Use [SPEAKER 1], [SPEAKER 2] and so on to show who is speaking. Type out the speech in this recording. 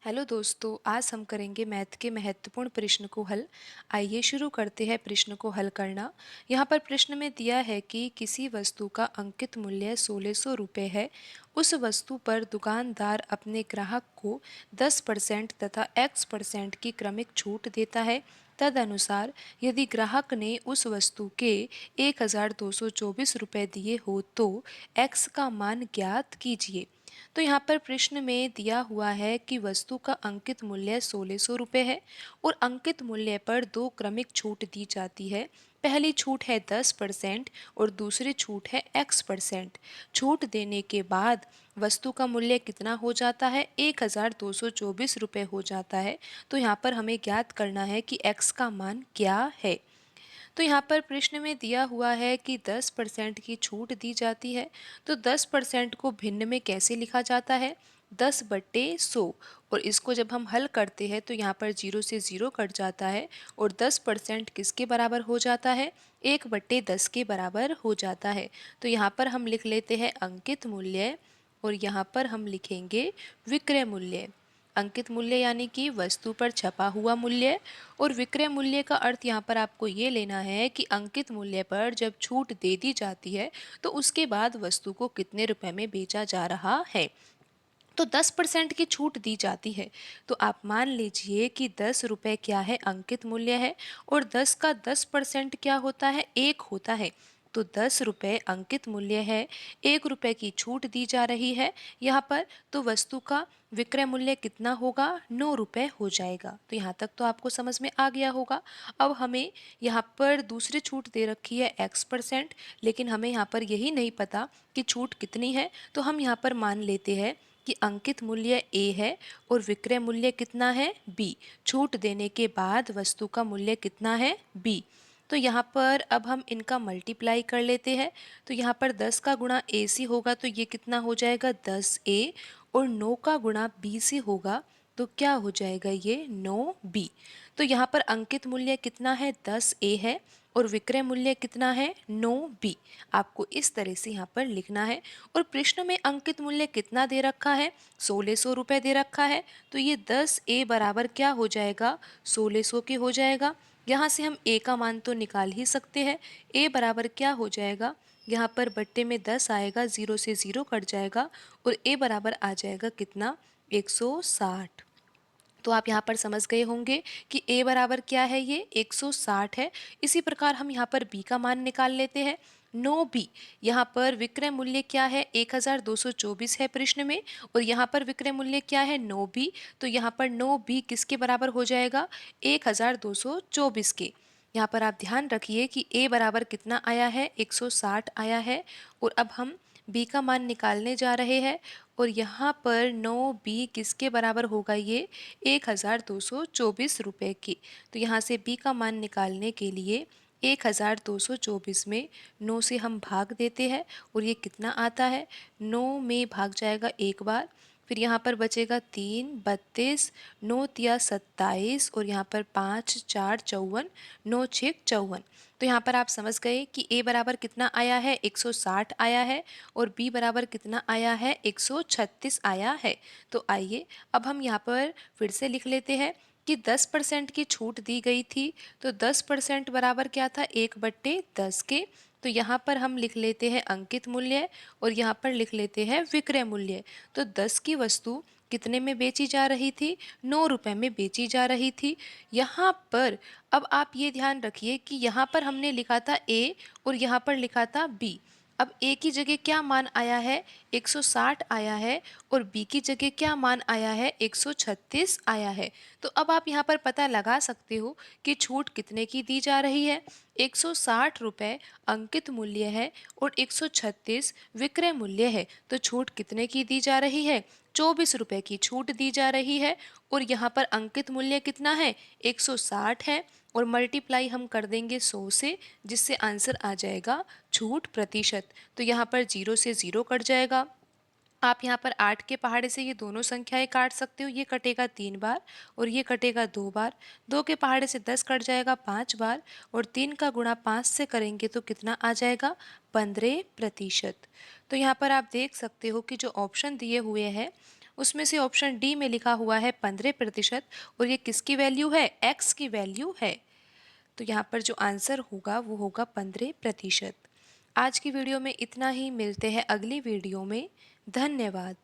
[SPEAKER 1] Hello दोस्तों, आज हम करेंगे मैथ के महत्वपूर्ण प्रश्न को हल। आइए शुरू करते हैं प्रश्न को हल करना। यहाँ पर प्रश्न में दिया है कि किसी वस्तु का अंकित मूल्य 1600 रुपये है। उस वस्तु पर दुकानदार अपने ग्राहक को 10% तथा x% की क्रमिक छूट देता है। तदनुसार यदि ग्राहक ने उस वस्तु के 1224 रुपये दिए हो तो x का मान ज्ञात कीजिए। तो यहाँ पर प्रश्न में दिया हुआ है कि वस्तु का अंकित मूल्य 1600 रुपये है और अंकित मूल्य पर दो क्रमिक छूट दी जाती है। पहली छूट है 10% और दूसरी छूट है x%। छूट देने के बाद वस्तु का मूल्य कितना हो जाता है? 1224 रुपये हो जाता है। तो यहाँ पर हमें ज्ञात करना है कि x का मान क्या है। तो यहाँ पर प्रश्न में दिया हुआ है कि 10% की छूट दी जाती है। तो 10% को भिन्न में कैसे लिखा जाता है? 10/100। और इसको जब हम हल करते हैं तो यहाँ पर 0 से 0 कट जाता है और 10% किसके बराबर हो जाता है? 1/10 के बराबर हो जाता है। तो यहाँ पर हम लिख लेते हैं अंकित मूल्य और यहाँ पर हम लिखेंगे विक्रय मूल्य। अंकित मूल्य यानी कि वस्तु पर छपा हुआ मूल्य और विक्रय मूल्य का अर्थ यहाँ पर आपको ये लेना है कि अंकित मूल्य पर जब छूट दे दी जाती है तो उसके बाद वस्तु को कितने रुपए में बेचा जा रहा है। तो 10% की छूट दी जाती है तो आप मान लीजिए कि 10 रुपये क्या है? अंकित मूल्य है और 10 का 10% क्या होता है? 1 होता है। तो 10 रुपये अंकित मूल्य है, 1 रुपये की छूट दी जा रही है यहाँ पर। तो वस्तु का विक्रय मूल्य कितना होगा? 9 रुपये हो जाएगा। तो यहाँ तक तो आपको समझ में आ गया होगा। अब हमें यहाँ पर दूसरी छूट दे रखी है x%, लेकिन हमें यहाँ पर यही नहीं पता कि छूट कितनी है। तो हम यहाँ पर मान लेते हैं कि अंकित मूल्य A है और विक्रय मूल्य कितना है? B। छूट देने के बाद वस्तु का मूल्य कितना है? B। तो यहाँ पर अब हम इनका मल्टीप्लाई कर लेते हैं। तो यहाँ पर 10 का गुणा ए सी होगा तो ये कितना हो जाएगा? 10A। और 9 का गुणा बी सी होगा तो क्या हो जाएगा? ये 9B। तो यहाँ पर अंकित मूल्य कितना है? 10A है और विक्रय मूल्य कितना है? 9B। आपको इस तरह से यहाँ पर लिखना है। और प्रश्न में अंकित मूल्य कितना दे रखा है? 1600 रुपये दे रखा है। तो ये 10A बराबर क्या हो जाएगा? 1600 के हो जाएगा। यहाँ से हम A का मान तो निकाल ही सकते हैं। A बराबर क्या हो जाएगा? यहाँ पर बट्टे में 10 आएगा, 0 से 0 कट जाएगा और A बराबर आ जाएगा कितना? 160। तो आप यहाँ पर समझ गए होंगे कि A बराबर क्या है? ये 160 है। इसी प्रकार हम यहाँ पर B का मान निकाल लेते हैं। 9B। यहाँ पर विक्रय मूल्य क्या है? 1224 है प्रश्न में और यहाँ पर विक्रय मूल्य क्या है? 9B। तो यहाँ पर 9B किसके बराबर हो जाएगा? 1224 के। यहाँ पर आप ध्यान रखिए कि A बराबर कितना आया है? 160 आया है। और अब हम B का मान निकालने जा रहे हैं और यहाँ पर 9B किसके बराबर होगा? ये 1224 रुपये की। तो यहाँ से B का मान निकालने के लिए 1224 में 9 से हम भाग देते हैं और ये कितना आता है? 9 में भाग जाएगा एक बार, फिर यहाँ पर बचेगा 3, 32, 9 तिया 27 और यहाँ पर 5, 4, 54, 9 6 54। तो यहाँ पर आप समझ गए कि A बराबर कितना आया है? 160 आया है और B बराबर कितना आया है? 136 आया है। तो आइए अब हम यहाँ पर फिर से लिख लेते हैं कि 10% की छूट दी गई थी। तो 10% बराबर क्या था? 1/10 के। तो यहाँ पर हम लिख लेते हैं अंकित मूल्य और यहाँ पर लिख लेते हैं विक्रय मूल्य। तो 10 की वस्तु कितने में बेची जा रही थी? 9 रुपये में बेची जा रही थी। यहाँ पर अब आप ये ध्यान रखिए कि यहाँ पर हमने लिखा था A और यहाँ पर लिखा था B। अब A की जगह क्या मान आया है? 160 आया है और B की जगह क्या मान आया है? 136 आया है। तो अब आप यहाँ पर पता लगा सकते हो कि छूट कितने की दी जा रही है। 160 रुपये अंकित मूल्य है और 136 विक्रय मूल्य है। तो छूट कितने की दी जा रही है? 24 रुपये की छूट दी जा रही है। और यहाँ पर अंकित मूल्य कितना है? 160 है और मल्टीप्लाई हम कर देंगे 100 से, जिससे आंसर आ जाएगा छूट प्रतिशत। तो यहाँ पर 0 से 0 कट जाएगा। आप यहाँ पर 8 के पहाड़े से ये दोनों संख्याएं काट सकते हो। ये कटेगा 3 बार और ये कटेगा 2 बार। 2 के पहाड़े से 10 कट जाएगा 5 बार और 3 का गुणा 5 से करेंगे तो कितना आ जाएगा? 15%। तो यहाँ पर आप देख सकते हो कि जो ऑप्शन दिए हुए हैं उसमें से ऑप्शन डी में लिखा हुआ है 15% और ये किसकी वैल्यू है? एक्स की वैल्यू है। तो यहाँ पर जो आंसर होगा वो होगा 15%। आज की वीडियो में इतना ही, मिलते हैं अगली वीडियो में। धन्यवाद।